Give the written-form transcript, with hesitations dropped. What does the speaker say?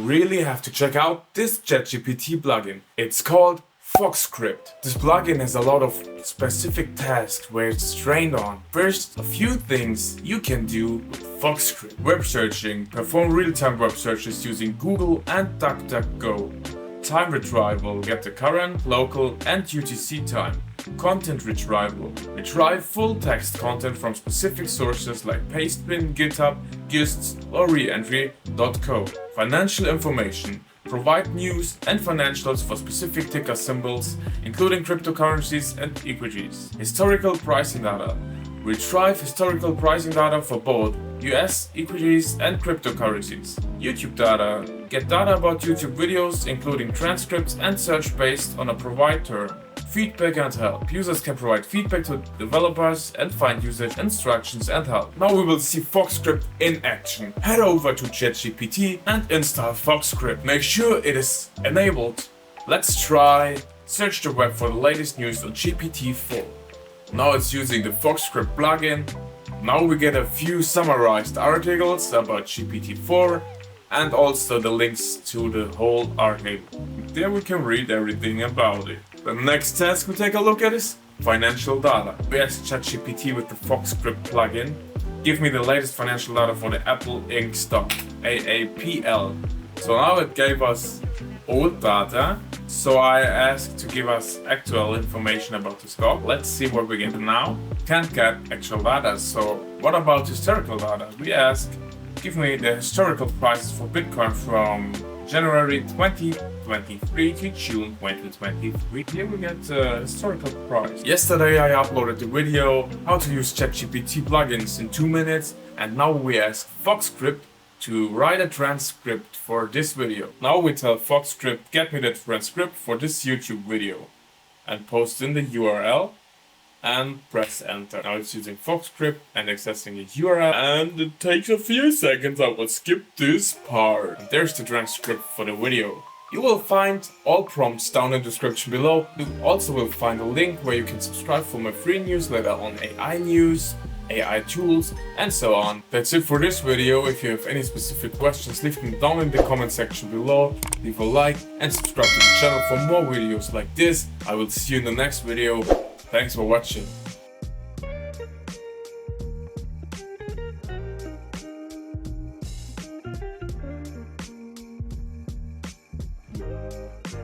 really have to check out this ChatGPT plugin. It's called VoxScript. This plugin has a lot of specific tasks where it's trained on. First, a few things you can do with VoxScript. Web searching. Perform real-time web searches using Google and DuckDuckGo. Time retrieval. Get the current, local and UTC time. Content retrieval. Retrieve full text content from specific sources like Pastebin, GitHub, Gists or reentry.co. Financial information. Provide news and financials for specific ticker symbols, including cryptocurrencies and equities. Historical pricing data. Retrieve historical pricing data for both US equities and cryptocurrencies. YouTube data. Get data about YouTube videos, including transcripts and search based on a provide term. Feedback and help. Users can provide feedback to developers and find usage instructions and help. Now we will see VoxScript in action. Head over to ChatGPT and install VoxScript. Make sure it is enabled. Let's try. Search the web for the latest news on GPT-4. Now it's using the VoxScript plugin. Now we get a few summarized articles about GPT-4 and also the links to the whole article. There we can read everything about it. The next task we take a look at is financial data. We ask ChatGPT with the VoxScript plugin, give me the latest financial data for the Apple Inc. stock, AAPL. So now it gave us old data, so I asked to give us actual information about the stock. Let's see what we get now. Can't get actual data, so what about historical data? We ask, give me the historical prices for Bitcoin from January 2023 to June 2023. Here we get the historical price. Yesterday I uploaded the video how to use ChatGPT plugins in 2 minutes, and now we ask VoxScript to write a transcript for this video. Now we tell VoxScript, get me the transcript for this YouTube video and post in the URL and press enter. Now it's using VoxScript and accessing the URL, and it takes a few seconds. I will skip this part. And there's the transcript for the video. You will find all prompts down in the description below. You also will find a link where you can subscribe for my free newsletter on AI news, AI tools and so on. That's it for this video. If you have any specific questions, leave them down in the comment section below. Leave a like and subscribe to the channel for more videos like this. I will see you in the next video. Thanks for watching.